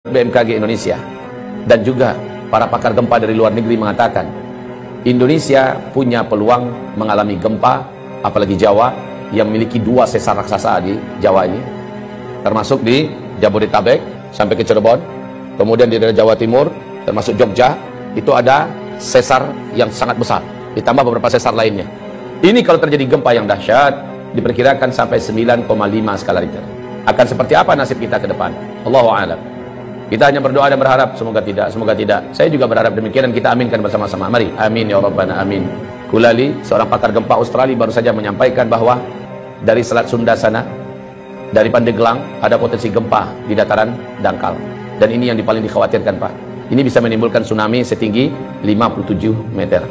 BMKG Indonesia dan juga para pakar gempa dari luar negeri mengatakan Indonesia punya peluang mengalami gempa, apalagi Jawa yang memiliki 2 sesar raksasa di Jawa ini, termasuk di Jabodetabek sampai ke Cirebon, kemudian di daerah Jawa Timur termasuk Jogja, itu ada sesar yang sangat besar, ditambah beberapa sesar lainnya. Ini kalau terjadi gempa yang dahsyat diperkirakan sampai 9,5 skala Richter. Akan seperti apa nasib kita ke depan? Allahu a'lam. Kita hanya berdoa dan berharap semoga tidak, semoga tidak. Saya juga berharap demikian dan kita aminkan bersama-sama. Mari, amin ya rabbana amin. Kulali, seorang pakar gempa Australia, baru saja menyampaikan bahwa dari Selat Sunda sana, dari Pandeglang ada potensi gempa di dataran dangkal. Dan ini yang paling dikhawatirkan, Pak. Ini bisa menimbulkan tsunami setinggi 57 meter.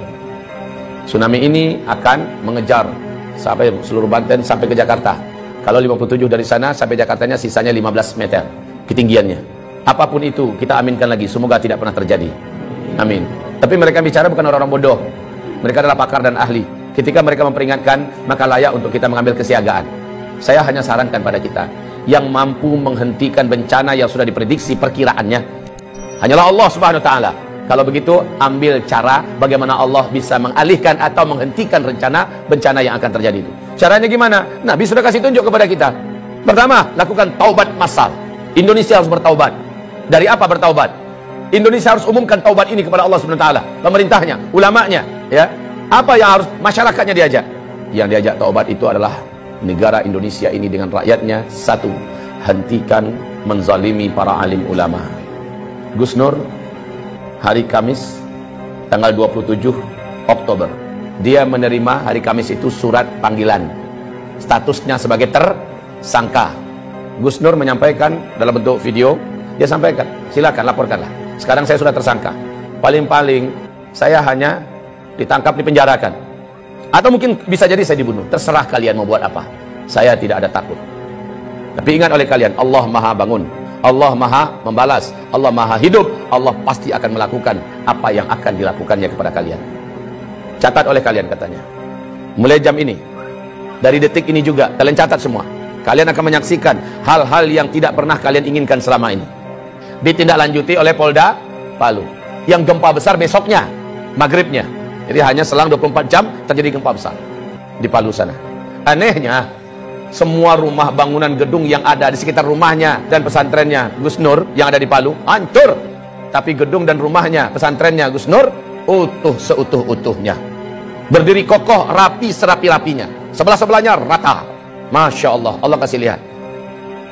Tsunami ini akan mengejar sampai seluruh Banten sampai ke Jakarta. Kalau 57 dari sana sampai Jakartanya sisanya 15 meter ketinggiannya. Apapun itu kita aminkan lagi, semoga tidak pernah terjadi. Amin. Tapi mereka bicara bukan orang-orang bodoh. Mereka adalah pakar dan ahli. Ketika mereka memperingatkan, maka layak untuk kita mengambil kesiagaan. Saya hanya sarankan pada kita yang mampu menghentikan bencana yang sudah diprediksi perkiraannya hanyalah Allah Subhanahu wa taala. Kalau begitu, ambil cara bagaimana Allah bisa mengalihkan atau menghentikan rencana bencana yang akan terjadi itu. Caranya gimana? Nabi sudah kasih tunjuk kepada kita. Pertama, lakukan taubat massal. Indonesia harus bertaubat. Dari apa bertaubat? Indonesia harus umumkan taubat ini kepada Allah Subhanahu wa taala, pemerintahnya, ulamanya, ya. Apa yang harus masyarakatnya diajak? Yang diajak taubat itu adalah negara Indonesia ini dengan rakyatnya. Satu, hentikan menzalimi para alim ulama. Gus Nur hari Kamis tanggal 27 Oktober dia menerima hari Kamis itu surat panggilan, statusnya sebagai tersangka. Gus Nur menyampaikan dalam bentuk video, dia sampaikan, silakan laporkanlah, sekarang saya sudah tersangka, paling-paling saya hanya ditangkap, dipenjarakan, atau mungkin bisa jadi saya dibunuh, terserah kalian mau buat apa, saya tidak ada takut. Tapi ingat oleh kalian, Allah maha bangun, Allah maha membalas, Allah maha hidup, Allah pasti akan melakukan apa yang akan dilakukannya kepada kalian. Catat oleh kalian katanya, mulai jam ini, dari detik ini juga, kalian catat semua. Kalian akan menyaksikan hal-hal yang tidak pernah kalian inginkan selama ini. Ditindaklanjuti oleh Polda Palu. Yang gempa besar besoknya, maghribnya. Jadi hanya selang 24 jam terjadi gempa besar di Palu sana. Anehnya, semua rumah bangunan gedung yang ada di sekitar rumahnya dan pesantrennya Gus Nur yang ada di Palu hancur. Tapi gedung dan rumahnya, pesantrennya Gus Nur utuh seutuh-utuhnya. Berdiri kokoh, rapi serapi-rapinya. Sebelah-sebelahnya rata. Masya Allah, Allah kasih lihat.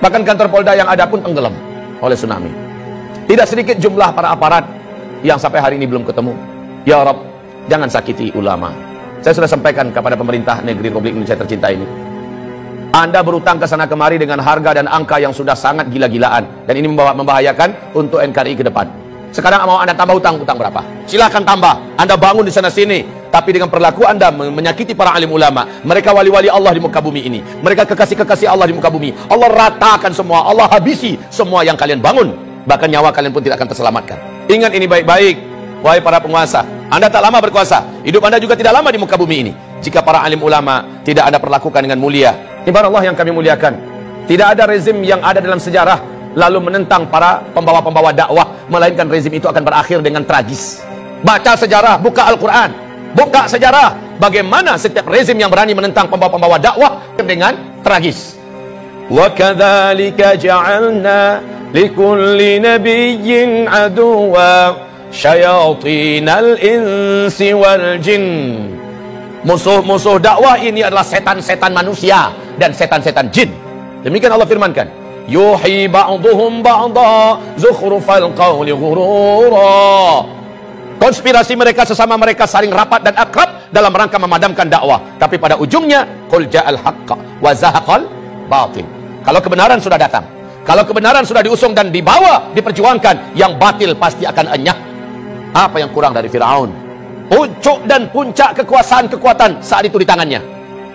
Bahkan kantor Polda yang ada pun tenggelam oleh tsunami. Tidak sedikit jumlah para aparat yang sampai hari ini belum ketemu. Ya Rabb, jangan sakiti ulama. Saya sudah sampaikan kepada pemerintah negeri Republik Indonesia tercinta ini. Anda berutang ke sana kemari dengan harga dan angka yang sudah sangat gila-gilaan. Dan ini membahayakan untuk NKRI ke depan. Sekarang mau Anda tambah utang berapa? Silahkan tambah. Anda bangun di sana-sini. Tapi dengan perilaku Anda menyakiti para alim ulama. Mereka wali-wali Allah di muka bumi ini. Mereka kekasih-kekasih Allah di muka bumi. Allah ratakan semua. Allah habisi semua yang kalian bangun. Bahkan nyawa kalian pun tidak akan terselamatkan. Ingat ini baik-baik. Wahai para penguasa, Anda tak lama berkuasa. Hidup Anda juga tidak lama di muka bumi ini. Jika para alim ulama tidak Anda perlakukan dengan mulia. Ibarat Allah yang kami muliakan. Tidak ada rezim yang ada dalam sejarah lalu menentang para pembawa-pembawa dakwah, melainkan rezim itu akan berakhir dengan tragis. Baca sejarah, buka Al-Quran. Buka sejarah bagaimana setiap rezim yang berani menentang pembawa-pembawa dakwah dengan tragis. Wa kadzalika ja'alna likulli nabiyyin aduwwa syayatinal insi wal jin. Musuh-musuh dakwah ini adalah setan-setan manusia dan setan-setan jin. Demikian Allah firmankan, yuhi ba'dhum ba'dha zukhrufal qawli ghurura. Konspirasi mereka sesama mereka saling rapat dan akrab dalam rangka memadamkan dakwah. Tapi pada ujungnya, qul ja'al haqqa wa zahaqal batil. Kalau kebenaran sudah datang, kalau kebenaran sudah diusung dan dibawa, diperjuangkan, yang batil pasti akan enyah. Apa yang kurang dari Firaun? Pucuk dan puncak kekuasaan-kekuatan saat itu di tangannya.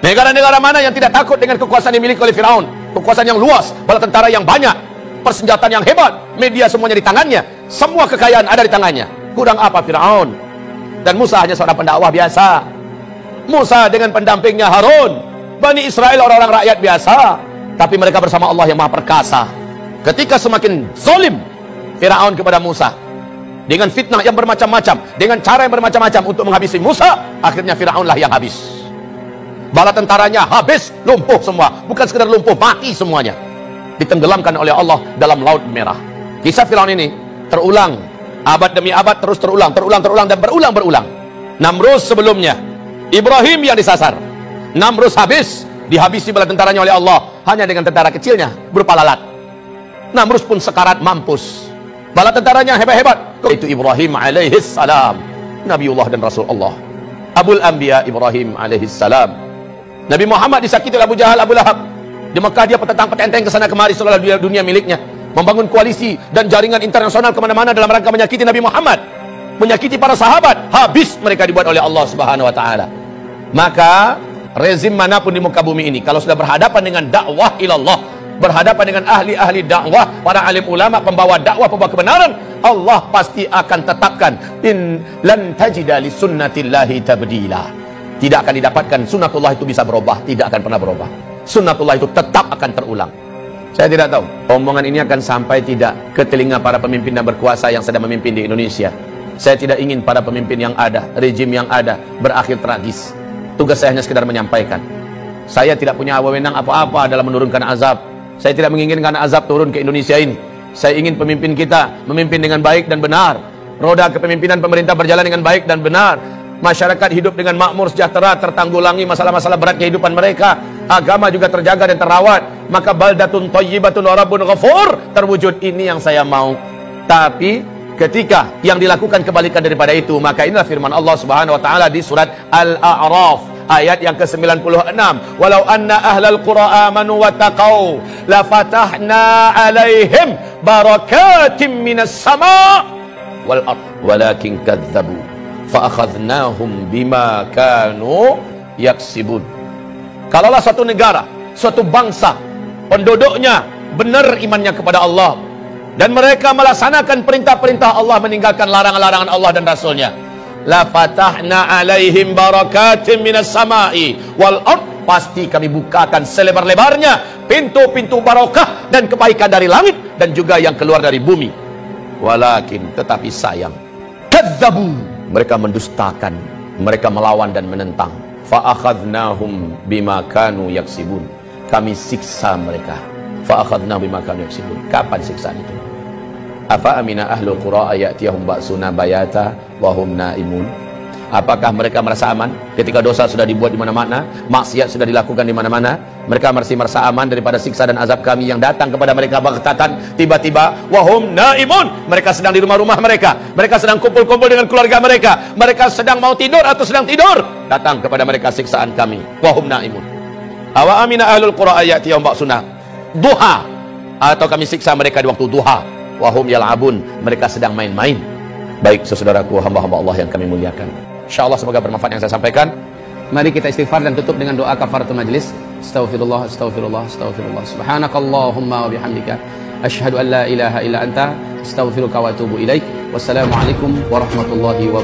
Negara-negara mana yang tidak takut dengan kekuasaan yang dimiliki oleh Firaun? Kekuasaan yang luas, bala tentara yang banyak, persenjataan yang hebat, media semuanya di tangannya, semua kekayaan ada di tangannya. Kurang apa Firaun? Dan Musa hanya seorang pendakwah biasa. Musa dengan pendampingnya Harun. Bani Israel orang-orang rakyat biasa. Tapi mereka bersama Allah yang maha perkasa. Ketika semakin zalim Firaun kepada Musa dengan fitnah yang bermacam-macam, dengan cara yang bermacam-macam untuk menghabisi Musa. Akhirnya Firaunlah yang habis. Bala tentaranya habis, lumpuh semua. Bukan sekedar lumpuh, mati semuanya. Ditenggelamkan oleh Allah dalam Laut Merah. Kisah Firaun ini terulang abad demi abad, terus terulang dan berulang. Namrus sebelumnya, Ibrahim yang disasar. Namrus habis, dihabisi bala tentaranya oleh Allah hanya dengan tentara kecilnya berupa lalat. Namrus pun sekarat mampus. Bala tentaranya hebat-hebat. Itu Ibrahim alaihissalam, Nabiullah dan Rasulullah, Abul Anbiya Ibrahim alaihissalam. Nabi Muhammad disakiti oleh Abu Jahal, Abu Lahab. Di Mekah dia petentang-petenteng kesana kemari seolah dunia miliknya, membangun koalisi dan jaringan internasional kemana-mana dalam rangka menyakiti Nabi Muhammad, menyakiti para sahabat. Habis mereka dibuat oleh Allah Subhanahu Wa Taala. Maka rezim manapun di muka bumi ini, kalau sudah berhadapan dengan dakwah ilallah, berhadapan dengan ahli-ahli dakwah, para alim ulama, pembawa dakwah, pembawa kebenaran, Allah pasti akan tetapkan in lan tajida li sunnatillahi tabdila. Tidak akan didapatkan sunnatullah itu bisa berubah, tidak akan pernah berubah. Sunnatullah itu tetap akan terulang. Saya tidak tahu omongan ini akan sampai tidak ke telinga para pemimpin dan berkuasa yang sedang memimpin di Indonesia. Saya tidak ingin para pemimpin yang ada, rejim yang ada berakhir tragis. Tugas saya hanya sekedar menyampaikan. Saya tidak punya wewenang apa-apa dalam menurunkan azab. Saya tidak menginginkan azab turun ke Indonesia ini. Saya ingin pemimpin kita memimpin dengan baik dan benar. Roda kepemimpinan pemerintah berjalan dengan baik dan benar. Masyarakat hidup dengan makmur, sejahtera, tertanggulangi masalah-masalah berat kehidupan mereka. Agama juga terjaga dan terawat. Maka baldatun thayyibatun wa rabbun ghafur terwujud. Ini yang saya mau. Tapi ketika yang dilakukan kebalikan daripada itu, maka inilah firman Allah Subhanahu wa taala di surat Al-A'raf ayat yang ke-96. Walau anna ahlal qura amanu wa taqau la fatahna alaihim barakatim minas sama' wal ard walakin kadzabu fa akhadnahum bima kanu yaksibun. Kalaulah suatu negara, suatu bangsa, penduduknya benar imannya kepada Allah dan mereka melaksanakan perintah-perintah Allah, meninggalkan larangan-larangan Allah dan Rasulnya, la fatahna alaihim barakatim minas sama'i wal ard, pasti kami bukakan selebar-lebarnya pintu-pintu barakah dan kebaikan dari langit dan juga yang keluar dari bumi. Walakin, tetapi sayang, kadzabu, mereka mendustakan, mereka melawan dan menentang. Fa akhadnahum bima kanu yaksibun, kami siksa mereka. Fa akhadnahum bima kanu yaksibun. Kapan siksaan itu? Afa amina ahlul qura ayatiyahum ba'suna bayata wa hum naimun. Apakah mereka merasa aman ketika dosa sudah dibuat di mana-mana, maksiat sudah dilakukan di mana-mana? Mereka masih merasa aman daripada siksa dan azab kami yang datang kepada mereka baghtatan, tiba-tiba. Wa hum naimun, mereka sedang di rumah-rumah mereka, mereka sedang kumpul-kumpul dengan keluarga mereka, mereka sedang mau tidur atau sedang tidur, datang kepada mereka siksaan kami. Wa hum naimun. Awa amina ahlul qura ayatiyahum ba'suna duha, atau kami siksa mereka di waktu duha. Wahum yal'abun, mereka sedang main-main. Baik saudaraku, hamba-hamba Allah yang kami muliakan, insyaallah semoga bermanfaat yang saya sampaikan. Mari kita istighfar dan tutup dengan doa kafaratul majlis. Astaghfirullah, astaghfirullah, astaghfirullah. Subhanakallahumma wa bihamdika asyhadu an la ilaha illa anta astaghfiruka wa atubu ilaik. Wassalamualaikum warahmatullahi wabarakatuh.